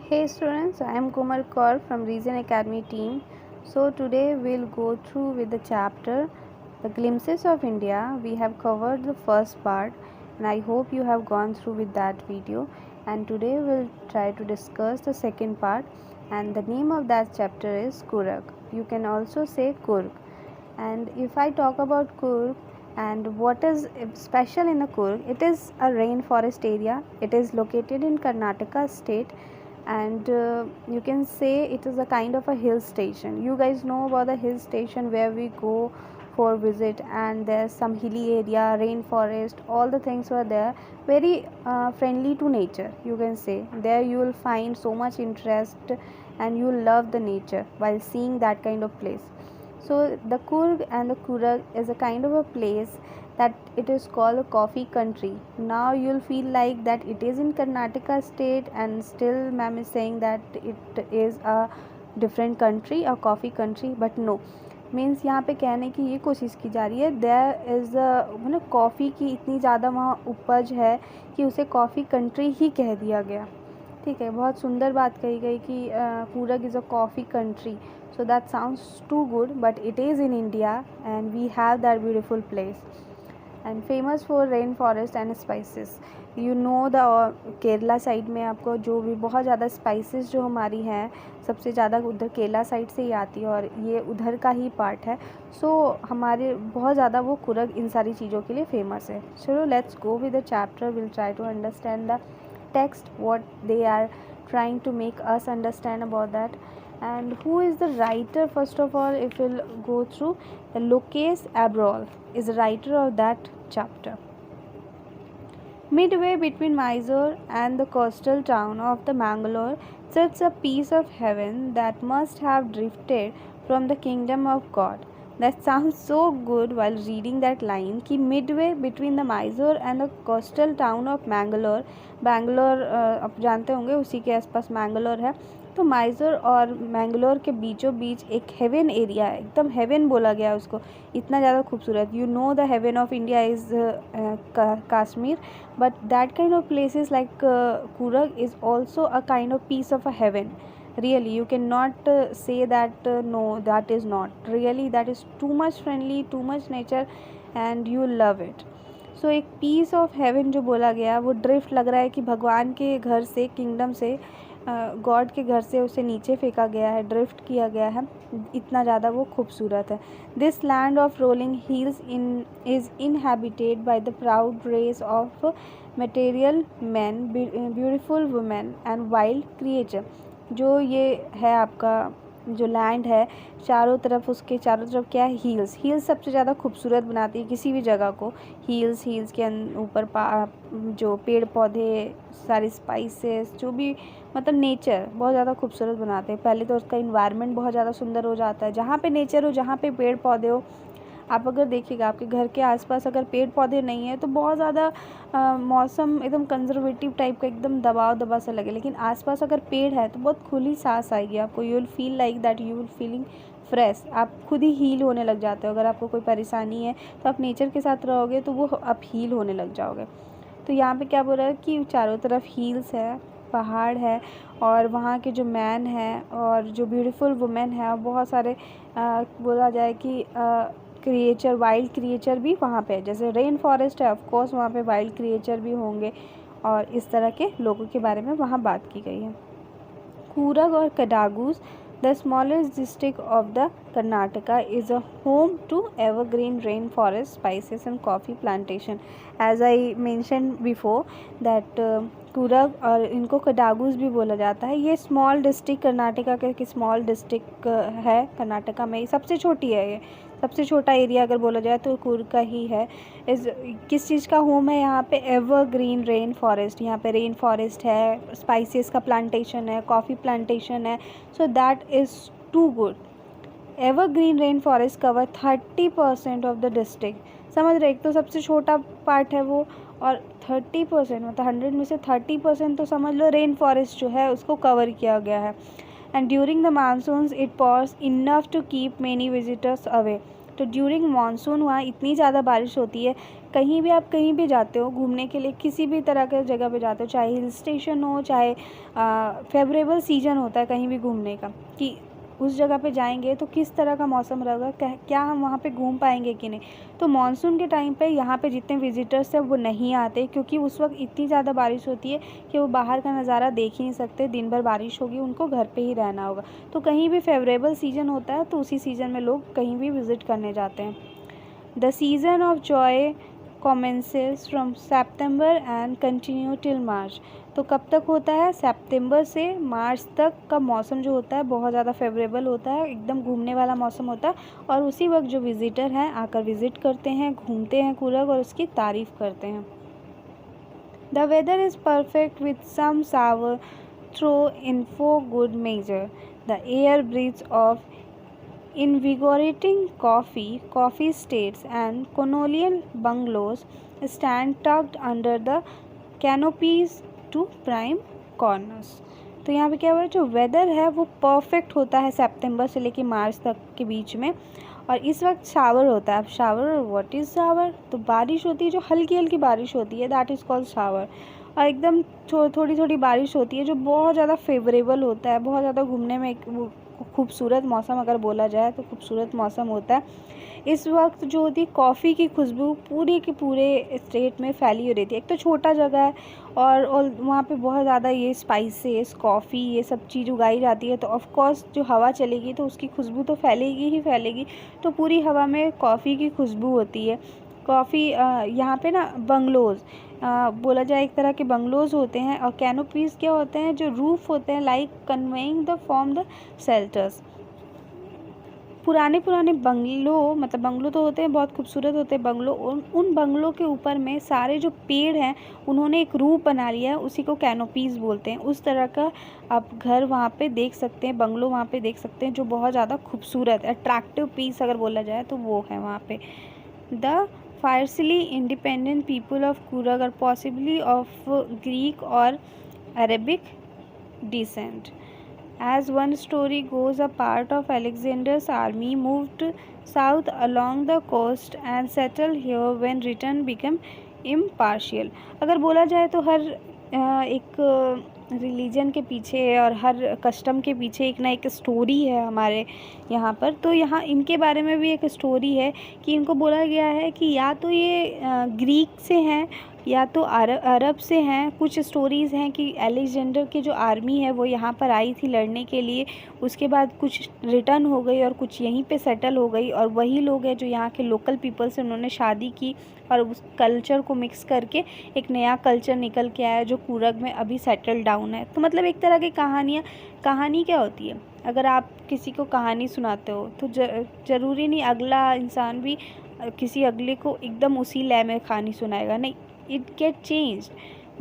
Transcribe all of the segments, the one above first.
Hey students, I am Kumar Kaur from Reason Academy team. So today we'll go through with the chapter The Glimpses of India. We have covered the first part and I hope you have gone through with that video, and today we'll try to discuss the second part, and the name of that chapter is Kurg. You can also say Kurg. And if I talk about Kurg and what is special in a Kurg, it is a rainforest area. It is located in Karnataka state, and you can say it is a kind of a hill station. You guys know about the hill station where we go for visit, and there's some hilly area, rainforest, all the things were there, very friendly to nature. You can say there you will find so much interest and you will love the nature while seeing that kind of place. So the Kurg and the Kurag is a kind of a place that it is called a coffee country. Now you'll feel like that it is in Karnataka state, and still ma'am is saying that it is a different country, a coffee country, but no, means यहाँ पे कहने की ये कोशिश की जा रही है देयर इज़ मतलब कॉफ़ी की इतनी ज़्यादा वहाँ उपज है कि उसे कॉफ़ी कंट्री ही कह दिया गया। ठीक है, बहुत सुंदर बात कही गई कि Coorg is a coffee country. So that sounds too good, but it is in India and we have that beautiful place and famous for rainforest and spices. You know the Kerala side में आपको जो भी बहुत ज़्यादा स्पाइसेस जो हमारी हैं सबसे ज़्यादा उधर केरला साइड से ही आती है और ये उधर का ही पार्ट है. सो हमारे बहुत ज़्यादा वो कुरग इन सारी चीज़ों के लिए फेमस है. चलो let's go with the chapter. Will try to understand the text what they are trying to make us understand about that. And who is the writer? First of all, if we'll go through, the Lokesh Abrol is the writer of that chapter. Midway between Mysore and the coastal town of the Mangalore sits a piece of heaven that must have drifted from the kingdom of God. That sounds so good while reading that line कि midway between the Mysore and the coastal town of Mangalore. Bangalore आप जानते होंगे उसी के आसपास मैंगलोर है. तो माइजोर और मैंगलोर के बीचों बीच एक हेवन एरिया है. एकदम हेवन बोला गया उसको, इतना ज़्यादा खूबसूरत. You know the heaven of India is Kashmir, but that kind of places like Coorg is also a kind of piece of a heaven. Really, you cannot say that no, that is not really, that is too much friendly, too much nature and you love it. So एक piece of haven जो बोला गया वो drift लग रहा है कि भगवान के घर से, किंगडम से, गॉड के घर से उसे नीचे फेंका गया है, ड्रिफ्ट किया गया है. इतना ज़्यादा वो खूबसूरत है. This land of rolling hills is inhabited by the proud race of material man, beautiful women and wild creature. जो ये है आपका जो लैंड है, चारों तरफ उसके चारों तरफ क्या है, हील्स. हील्स सबसे ज़्यादा खूबसूरत बनाती है किसी भी जगह को. हील्स के ऊपर जो पेड़ पौधे, सारे स्पाइसेस, जो भी मतलब नेचर बहुत ज़्यादा खूबसूरत बनाते हैं. पहले तो उसका इन्वायरमेंट बहुत ज़्यादा सुंदर हो जाता है. जहाँ पे नेचर हो, जहाँ पे पेड़ पौधे हो, आप अगर देखिएगा आपके घर के आसपास अगर पेड़ पौधे नहीं है तो बहुत ज़्यादा मौसम एकदम कंजर्वेटिव टाइप का, एकदम दबा सा लगे. लेकिन आसपास अगर पेड़ है तो बहुत खुली सांस आएगी आपको. You will feel like that you will feeling fresh. आप खुद ही हील होने लग जाते हो. अगर आपको कोई परेशानी है तो आप नेचर के साथ रहोगे तो वो आप हील होने लग जाओगे. तो यहाँ पे क्या बोल रहा है कि चारों तरफ हील्स है, पहाड़ है, और वहाँ के जो मैन है और जो ब्यूटीफुल वुमेन है, और बहुत सारे बोला जाए कि क्रिएचर, वाइल्ड क्रिएचर भी वहाँ पे है. जैसे रेन फॉरेस्ट है, ऑफ कोर्स वहाँ पे वाइल्ड क्रिएचर भी होंगे, और इस तरह के लोगों के बारे में वहाँ बात की गई है. कूरग और कडागूज, the smallest district of the Karnataka, is a home to evergreen rainforest, spices and coffee plantation. As I mentioned before that कूरग और इनको कडागूज भी बोला जाता है. ये स्मॉल डिस्ट्रिक्ट कर्नाटका का स्मॉल डिस्ट्रिक्ट है. कर्नाटका में सबसे छोटी है. ये सबसे छोटा एरिया अगर बोला जाए तो कूर्ग का ही है. किस चीज़ का होम है यहाँ पे? Evergreen rain forest. यहाँ पे रेन फॉरेस्ट है, स्पाइसेस का प्लांटेशन है, कॉफ़ी प्लांटेशन है. So that is too good. Evergreen rain forest cover 30% of the district. समझ रहे, एक तो सबसे छोटा पार्ट है वो, और 30% मतलब 100 में से 30% तो समझ लो रेन फॉरेस्ट जो है उसको कवर किया गया है. And during the monsoons it pours enough to keep many visitors away. तो ड्यूरिंग मानसून वहाँ इतनी ज़्यादा बारिश होती है, कहीं भी आप कहीं भी जाते हो घूमने के लिए, किसी भी तरह के जगह पे जाते हो, चाहे हिल स्टेशन हो, चाहे फेवरेबल सीजन होता है कहीं भी घूमने का, कि उस जगह पे जाएंगे तो किस तरह का मौसम रहेगा, क्या हम वहाँ पे घूम पाएंगे कि नहीं। तो मानसून के टाइम पे यहाँ पे जितने विजिटर्स हैं वो नहीं आते, क्योंकि उस वक्त इतनी ज़्यादा बारिश होती है कि वो बाहर का नज़ारा देख ही नहीं सकते, दिन भर बारिश होगी, उनको घर पे ही रहना होगा। तो कहीं भी फेवरेबल सीजन होता है तो उसी सीज़न में लोग कहीं भी विज़िट करने जाते हैं। The season off Joy commences from September and continue till March। तो कब तक होता है? सितंबर से मार्च तक का मौसम जो होता है बहुत ज़्यादा फेवरेबल होता है, एकदम घूमने वाला मौसम होता है, और उसी वक्त जो विज़िटर हैं आकर विज़िट करते हैं, घूमते हैं कूर्ग और उसकी तारीफ़ करते हैं। The weather is perfect with some shower throw in for good measure. The air breathes of invigorating coffee estates and colonial bungalows stand tucked under the canopies to prime corners। तो यहाँ पे क्या हुआ है, जो वेदर है वो perfect होता है सितंबर से लेके मार्च तक के बीच में, और इस वक्त शावर होता है। अब शावर, व्हाट इज़ शावर? तो बारिश होती है, जो हल्की हल्की बारिश होती है, दैट इज़ कॉल्ड शावर। और एकदम थोड़ी थोड़ी बारिश होती है जो बहुत ज़्यादा फेवरेबल होता है, बहुत ज़्यादा घूमने में वो खूबसूरत मौसम अगर बोला जाए तो खूबसूरत मौसम होता है। इस वक्त जो होती है कॉफ़ी की खुशबू पूरे के पूरे स्टेट में फैली हुई रहती है। एक तो छोटा जगह है और वहाँ पे बहुत ज़्यादा ये स्पाइसेस, कॉफ़ी, ये सब चीज़ उगाई जाती है, तो ऑफ़ कोर्स जो हवा चलेगी तो उसकी खुशबू तो फैलेगी ही फैलेगी। तो पूरी हवा में कॉफ़ी की खुशबू होती है। कॉफ़ी यहाँ पे ना बंगलोज़ बोला जाए, एक तरह के बंगलोज़ होते हैं, और कैनोपीज़ क्या होते हैं, जो रूफ़ होते हैं, like conveying the form the shelters. पुराने बंगलो, मतलब बंगलो तो होते हैं, बहुत खूबसूरत होते हैं बंगलो, उन बंगलों के ऊपर में सारे जो पेड़ हैं उन्होंने एक रूफ बना लिया है, उसी को कैनोपीज़ बोलते हैं। उस तरह का आप घर वहाँ पे देख सकते हैं, बंगलो वहाँ पे देख सकते हैं, जो बहुत ज़्यादा खूबसूरत, अट्रैक्टिव पीस अगर बोला जाए तो वो है वहाँ पे। The fiercely independent people of Coorg are possibly of Greek or Arabic descent. As one story goes, a part of Alexander's army moved south along the coast and settled here when Britain became impartial। अगर बोला जाए तो हर एक religion के पीछे और हर custom के पीछे एक ना एक स्टोरी है हमारे यहाँ पर। तो यहाँ इनके बारे में भी एक स्टोरी है कि इनको बोला गया है कि या तो ये ग्रीक से हैं या तो अरब से हैं। कुछ स्टोरीज़ हैं कि अलेक्जेंडर की जो आर्मी है वो यहाँ पर आई थी लड़ने के लिए, उसके बाद कुछ रिटर्न हो गई और कुछ यहीं पे सेटल हो गई, और वही लोग हैं जो यहाँ के लोकल पीपल से उन्होंने शादी की और उस कल्चर को मिक्स करके एक नया कल्चर निकल के आया जो कूर्ग में अभी सेटल डाउन है। तो मतलब एक तरह की कहानी क्या होती है, अगर आप किसी को कहानी सुनाते हो तो ज़रूरी नहीं अगला इंसान भी किसी अगले को एकदम उसी लय में कहानी सुनाएगा, नहीं, इट गेट चेंज।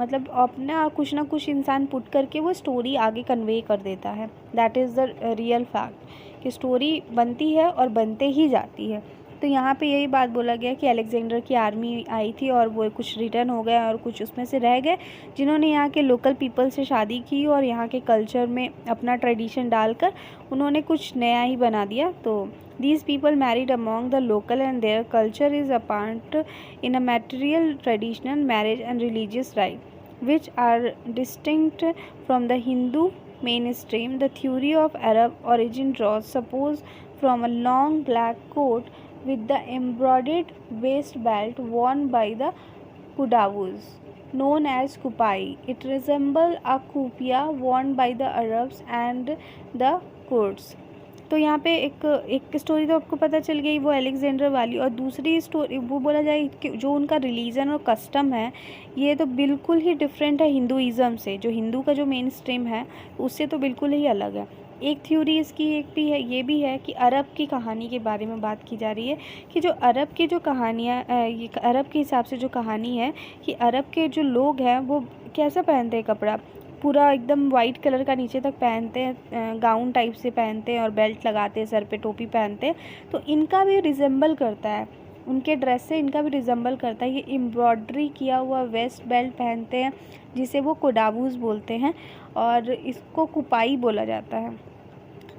मतलब अपना कुछ ना कुछ इंसान पुट करके वो स्टोरी आगे कन्वे कर देता है। That is the real fact कि स्टोरी बनती है और बनते ही जाती है। तो यहाँ पे यही बात बोला गया कि अलेक्जेंडर की आर्मी आई थी और वो कुछ रिटर्न हो गए और कुछ उसमें से रह गए जिन्होंने यहाँ के लोकल पीपल से शादी की और यहाँ के कल्चर में अपना ट्रेडिशन डालकर उन्होंने कुछ नया ही बना दिया। तो these people married among the local and their culture is apart in a material traditional marriage and religious rite which are distinct from the Hindu mainstream. The theory of Arab origin draws suppose from a long black coat with the embroidered waist belt worn by the Kudawus, known as kupai. It resembles a kupiya worn by the Arabs and the Kurds। तो यहाँ पे एक story तो आपको पता चल गई वो अलेक्जेंडर वाली, और दूसरी स्टोरी वो बोला जाए कि जो उनका रिलीजन और कस्टम है ये तो बिल्कुल ही डिफरेंट है हिंदुइज़्म से। जो हिंदू का जो मेन स्ट्रीम है उससे तो बिल्कुल ही अलग है। एक थ्योरी इसकी एक भी है, ये भी है कि अरब की कहानी के बारे में बात की जा रही है कि जो अरब की जो कहानियाँ, ये अरब के हिसाब से जो कहानी है कि अरब के जो लोग हैं वो कैसा पहनते हैं कपड़ा, पूरा एकदम वाइट कलर का नीचे तक पहनते हैं, गाउन टाइप से पहनते हैं और बेल्ट लगाते हैं, सर पे टोपी पहनते हैं। तो इनका भी रिजेंबल करता है, उनके ड्रेस से इनका भी रिजेंबल करता है। ये एम्ब्रॉयडरी किया हुआ वेस्ट बेल्ट पहनते हैं जिसे वो कोडावूस बोलते हैं और इसको कुपाई बोला जाता है।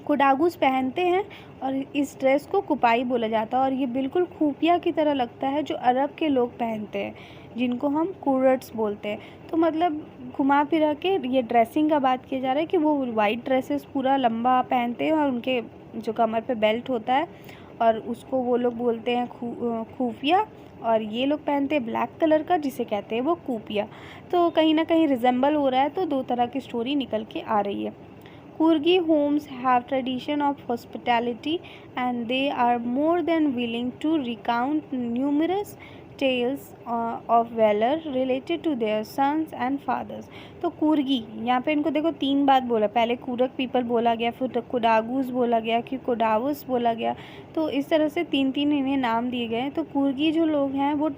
कोडागूस पहनते हैं और इस ड्रेस को कुपाई बोला जाता है और ये बिल्कुल खुफिया की तरह लगता है जो अरब के लोग पहनते हैं, जिनको हम कुर्ट्स बोलते हैं। तो मतलब घुमा फिरा के ये ड्रेसिंग का बात किया जा रहा है कि वो वाइट ड्रेसेस पूरा लंबा पहनते हैं और उनके जो कमर पे बेल्ट होता है और उसको वो लोग बोलते हैं खुफिया, और ये लोग पहनते हैं ब्लैक कलर का जिसे कहते हैं वो कूपिया। तो कहीं ना कहीं रिजेंबल हो रहा है, तो दो तरह की स्टोरी निकल के आ रही है। Kurgi homes have tradition of hospitality and they are more than willing to recount numerous tales of valor related to their sons and fathers। तो कुर्गी यहाँ पे इनको देखो तीन बात बोला, पहले कुरक पीपल बोला गया, फिर कोडागूस बोला गया, फिर कोडावुस बोला गया। तो इस तरह से तीन तीन इन्हें नाम दिए गए। तो कुर्गी जो लोग हैं वो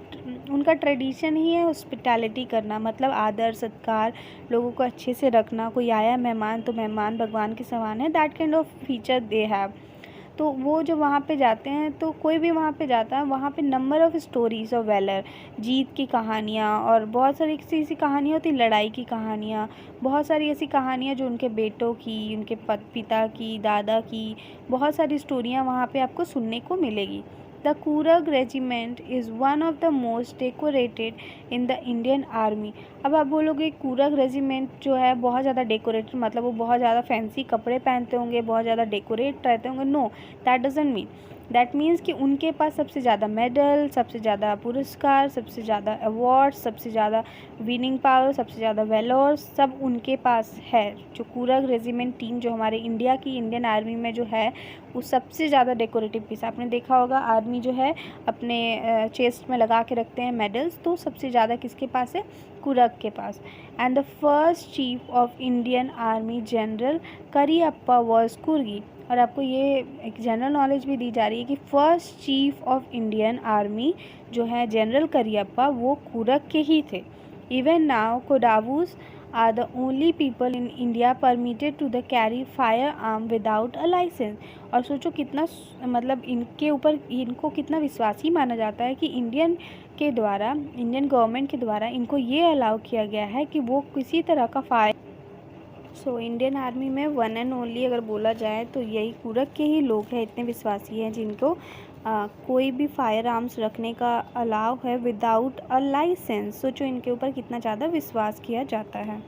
उनका ट्रेडिशन ही है हॉस्पिटैलिटी करना, मतलब आदर सत्कार, लोगों को अच्छे से रखना। कोई आया मेहमान तो मेहमान भगवान के समान है, that kind of feature they have. तो वो जो वहाँ पे जाते हैं, तो कोई भी वहाँ पे जाता है, वहाँ पे number of stories of valour, जीत की कहानियाँ और बहुत सारी ऐसी कहानियाँ होती, लड़ाई की कहानियाँ, बहुत सारी ऐसी कहानियाँ जो उनके बेटों की, उनके पिता की, दादा की, बहुत सारी स्टोरियाँ वहाँ पे आपको सुनने को मिलेगी। The Coorg regiment is one of the most decorated in the Indian army. अब आप बोलोगे कूरग रेजिमेंट जो है बहुत ज़्यादा डेकोरेटेड, मतलब वो बहुत ज़्यादा फैंसी कपड़े पहनते होंगे, बहुत ज़्यादा डेकोरेट रहते होंगे। No, that doesn't mean. That means कि उनके पास सबसे ज़्यादा मेडल, सबसे ज़्यादा पुरस्कार, सबसे ज़्यादा अवार्ड, सबसे ज़्यादा विनिंग पावर, सबसे ज़्यादा वेलोर, सब उनके पास है। जो कूरग रेजिमेंट टीम जो हमारे इंडिया की इंडियन आर्मी में जो है, वो सबसे ज़्यादा डेकोरेटिव पीस। आपने देखा होगा आर्मी जो है अपने चेस्ट में लगा के रखते हैं मेडल्स, तो सबसे ज़्यादा किसके पास है? कुरग के पास। And the first chief of Indian army general Cariappa was Coorgi. और आपको ये एक जनरल नॉलेज भी दी जा रही है कि first chief of Indian army जो है जनरल करियप्पा, वो कुरग के ही थे। Even now Kodavas are the only people in India permitted to the carry fire arm without a licence. और सोचो कितना मतलब इनके ऊपर इनको कितना विश्वासी माना जाता है कि इंडियन गवर्नमेंट के द्वारा इनको ये अलाउ किया गया है कि वो किसी तरह का फायर। सो इंडियन आर्मी में वन एंड ओनली अगर बोला जाए तो यही कूरग के ही लोग हैं, इतने विश्वासी हैं जिनको कोई भी फायर आर्म्स रखने का अलाउ है विदाउट अ लाइसेंस। सोचो इनके ऊपर कितना ज़्यादा विश्वास किया जाता है।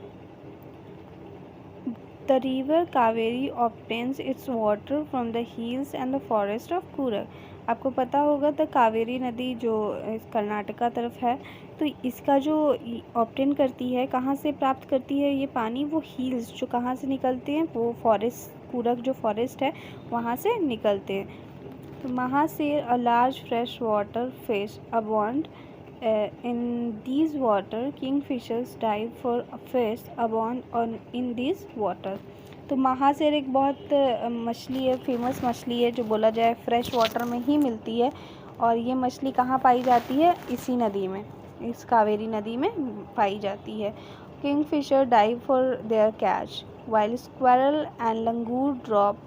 The river Kaveri obtains its water from the hills and the forest of Coorg. आपको पता होगा द कावेरी नदी जो कर्नाटका तरफ है, तो इसका जो ऑब्टेन करती है, कहाँ से प्राप्त करती है ये पानी? वो हिल्स जो कहाँ से निकलते हैं, वो फॉरेस्ट, कूरग जो फॉरेस्ट है वहाँ से निकलते हैं। तो mahseer a large fresh water fish abound in these water, kingfishers dive for fish abound on in these water। तो महासेर एक बहुत मछली है, फेमस मछली है जो बोला जाए फ्रेश वाटर में ही मिलती है। और ये मछली कहाँ पाई जाती है? इसी नदी में, इस कावेरी नदी में पाई जाती है। Kingfisher dive for their catch while squirrel and langur drop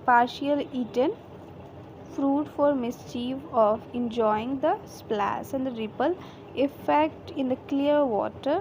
partial eaten fruit for mischief of enjoying the splash and the ripple effect in the clear water।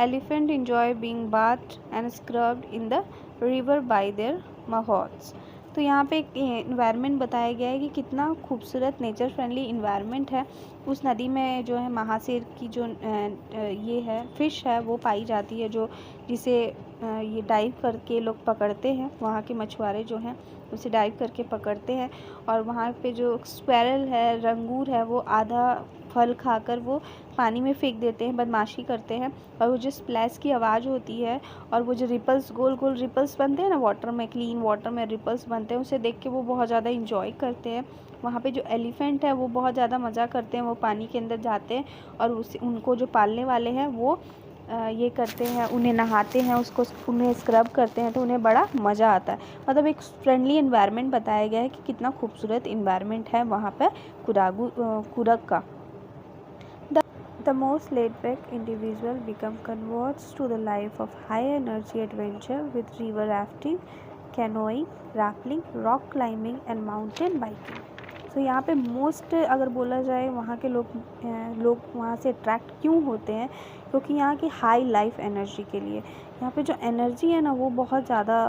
Elephant enjoy being bathed and scrubbed in the river by their mahouts। तो यहाँ पे एक environment बताया गया है कि कितना खूबसूरत नेचर फ्रेंडली इन्वायरमेंट है। उस नदी में जो है महासेर की जो ये है फिश है वो पाई जाती है, जो जिसे ये डाइव करके लोग पकड़ते हैं। वहाँ के मछुआरे जो हैं उसे डाइव करके पकड़ते हैं। और वहाँ पे जो स्क्वैरल है, रंगूर है, वो आधा फल खाकर वो पानी में फेंक देते हैं, बदमाशी करते हैं। और वो जो स्प्लैश की आवाज़ होती है और वो जो रिपल्स, गोल गोल रिपल्स बनते हैं ना वाटर में, क्लीन वाटर में रिपल्स बनते हैं, उसे देख के वो बहुत ज़्यादा इंजॉय करते हैं। वहाँ पे जो एलिफेंट है वो बहुत ज़्यादा मज़ा करते हैं, वो पानी के अंदर जाते हैं और उनको जो पालने वाले हैं वो ये करते हैं, उन्हें नहाते हैं, उन्हें स्क्रब करते हैं, तो उन्हें बड़ा मज़ा आता है। मतलब एक फ्रेंडली इन्वायरमेंट बताया गया है कि कितना खूबसूरत इन्वायरमेंट है वहाँ पर कूरग का। The most laid-back individual become converts to the life of high-energy adventure with river rafting, canoeing, rappelling, rock climbing and mountain biking। तो यहाँ पे मोस्ट अगर बोला जाए वहाँ के लोग वहाँ से अट्रैक्ट क्यों होते हैं, क्योंकि यहाँ की हाई लाइफ एनर्जी के लिए। यहाँ पे जो एनर्जी है ना वो बहुत ज़्यादा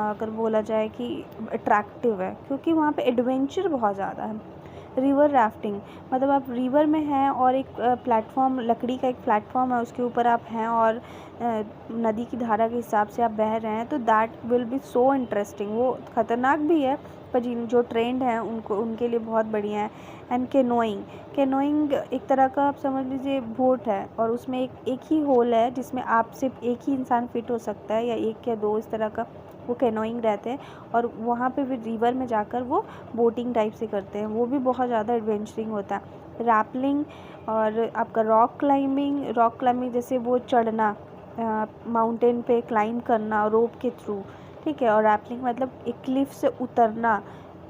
अगर बोला जाए कि अट्रैक्टिव है, क्योंकि वहाँ पे एडवेंचर बहुत ज़्यादा है। रिवर राफ्टिंग मतलब आप रिवर में हैं और एक प्लेटफॉर्म, लकड़ी का एक प्लेटफॉर्म है, उसके ऊपर आप हैं और नदी की धारा के हिसाब से आप बह रहे हैं, तो that will be so interesting. वो ख़तरनाक भी है पर जिन जो ट्रेंड हैं उनके लिए बहुत बढ़िया है। एंड कैनोइंग एक तरह का आप समझ लीजिए बोट है, और उसमें एक ही होल है जिसमें आप सिर्फ एक ही इंसान फिट हो सकता है, या एक या दो, इस तरह का वो कैनोइंग रहते हैं। और वहाँ पे फिर रिवर में जाकर वो बोटिंग टाइप से करते हैं, वो भी बहुत ज़्यादा एडवेंचरिंग होता है। रैपलिंग और आपका रॉक क्लाइंबिंग जैसे वो चढ़ना, माउंटेन पे क्लाइंब करना रोप के थ्रू, ठीक है। और रैपलिंग मतलब एक क्लिफ से उतरना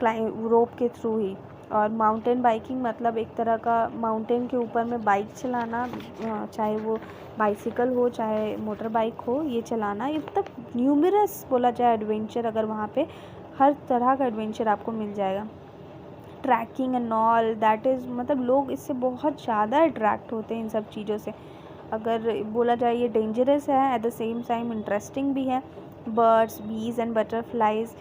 रोप के थ्रू ही। और माउंटेन बाइकिंग मतलब एक तरह का माउंटेन के ऊपर में बाइक चलाना, चाहे वो बाइसिकल हो चाहे मोटर बाइक हो, ये चलाना। ये मतलब न्यूमरस बोला जाए एडवेंचर, अगर वहाँ पे हर तरह का एडवेंचर आपको मिल जाएगा। Trekking and all that is मतलब लोग इससे बहुत ज़्यादा अट्रैक्ट होते हैं इन सब चीज़ों से। अगर बोला जाए ये डेंजरस है, at the same time interesting भी है। बर्ड्स, बीज and butterflies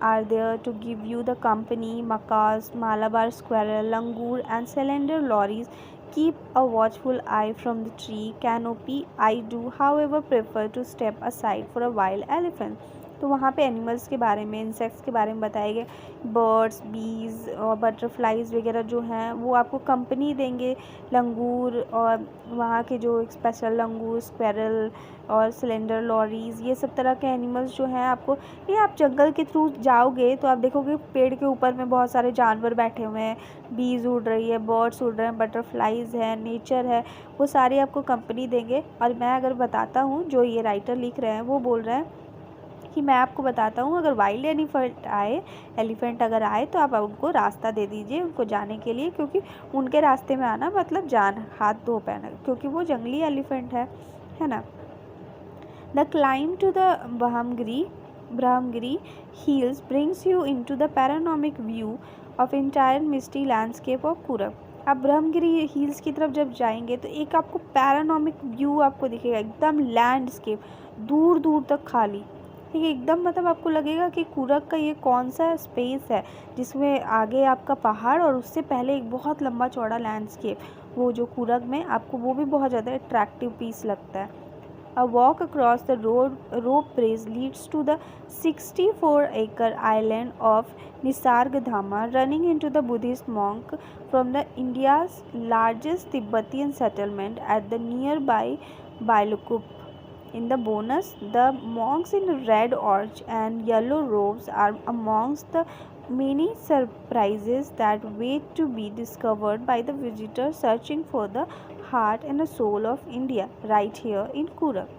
are there to give you the company. Macaws, Malabar squirrel, langur and cylinder lorries keep a watchful eye from the tree canopy. I do however prefer to step aside for a wild elephant. तो वहाँ पे animals के बारे में, insects के बारे में बताए गए। बर्ड्स, बीज और बटरफ्लाइज वगैरह जो हैं वो आपको कंपनी देंगे। लंगूर और वहाँ के जो स्पेशल लंगूर, स्क्वेरल और सिलेंडर लॉरीज़, ये सब तरह के एनिमल्स जो हैं आपको, ये आप जंगल के थ्रू जाओगे तो आप देखोगे पेड़ के ऊपर में बहुत सारे जानवर बैठे हुए हैं, बीज उड़ रही है, बर्ड्स उड़ रहे हैं, बटरफ्लाइज है, नेचर है, वो सारे आपको कंपनी देंगे। और मैं अगर बताता हूँ, जो ये राइटर लिख रहे हैं वो बोल रहे हैं कि मैं आपको बताता हूँ, अगर वाइल्ड एलिफेंट अगर आए तो आप उनको रास्ता दे दीजिए उनको जाने के लिए, क्योंकि उनके रास्ते में आना मतलब जान हाथ धो पाना, क्योंकि वो जंगली एलिफेंट है ना। The climb to the Brahmagiri hills brings you into the panoramic view of entire misty landscape of Kurag. आप ब्रह्मगिरी हिल्स की तरफ जब जाएंगे तो एक आपको पैरानॉमिक व्यू आपको दिखेगा, एकदम लैंडस्केप, दूर दूर तक खाली, ठीक है। एकदम मतलब आपको लगेगा कि कुरग का ये कौन सा स्पेस है जिसमें आगे आपका पहाड़ और उससे पहले एक बहुत लंबा चौड़ा लैंडस्केप, वो जो कुरग में आपको वो भी बहुत ज़्यादा अट्रैक्टिव पीस लगता है। A walk across the rope bridge leads to the 64-acre island of Nisargdhama, running into the Buddhist monk from the India's largest Tibetan settlement at the nearby Bailukup. In the bonus, the monks in red orch and yellow robes are amongst the many surprises that wait to be discovered by the visitor searching for the heart and the soul of India right here in Kurag.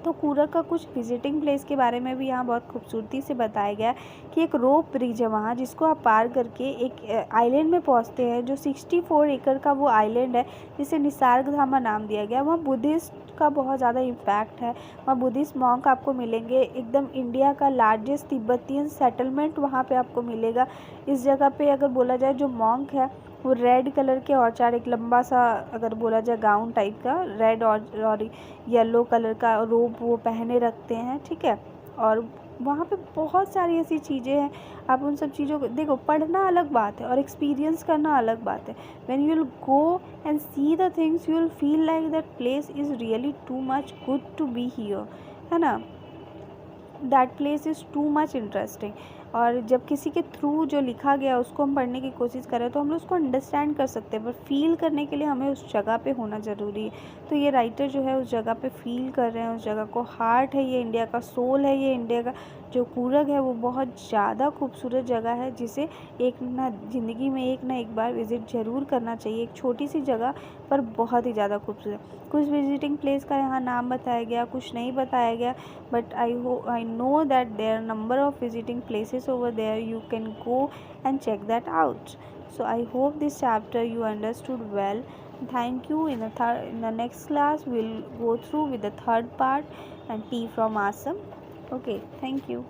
तो कूरग का कुछ visiting place के बारे में भी यहाँ बहुत खूबसूरती से बताया गया है कि एक रोप ब्रिज है वहाँ, जिसको आप पार करके एक आइलैंड में पहुँचते हैं, जो 64 एकड़ का वो आइलैंड है जिसे निसर्गधामा नाम दिया गया। वहाँ बुद्धिस्ट का बहुत ज़्यादा इम्पैक्ट है, वहाँ बुद्धिस्ट मॉन्क आपको मिलेंगे, एकदम इंडिया का लार्जेस्ट तिब्बतियन सेटलमेंट वहाँ पे आपको मिलेगा। इस जगह पे अगर बोला जाए जो मॉन्क है वो रेड कलर के औरचार, एक लंबा सा अगर बोला जाए गाउन टाइप का, रेड और येलो कलर का रोब वो पहने रखते हैं, ठीक है। और वहाँ पे बहुत सारी ऐसी चीज़ें हैं, आप उन सब चीज़ों को देखो, पढ़ना अलग बात है और एक्सपीरियंस करना अलग बात है। When you will go and see the things you will feel like that place is really too much good to be here, है ना। That place is too much interesting. और जब किसी के थ्रू जो लिखा गया उसको हम पढ़ने की कोशिश करें तो हम लोग उसको अंडरस्टैंड कर सकते हैं, पर फील करने के लिए हमें उस जगह पे होना ज़रूरी है। तो ये राइटर जो है उस जगह पे फील कर रहे हैं, उस जगह को, हार्ट है ये, इंडिया का सोल है ये, इंडिया का जो कूरग है वो बहुत ज़्यादा खूबसूरत जगह है जिसे एक ना ज़िंदगी में एक ना एक बार विज़िट ज़रूर करना चाहिए। एक छोटी सी जगह पर बहुत ही ज़्यादा खूबसूरत। कुछ विजिटिंग प्लेस का यहाँ नाम बताया गया, कुछ नहीं बताया गया, but I know that there are number of visiting places over there. You can go and check that out. So I hope this chapter you understood well. Thank you. In the next class we'll go through with the third part and Tea from Assam. Okay, thank you.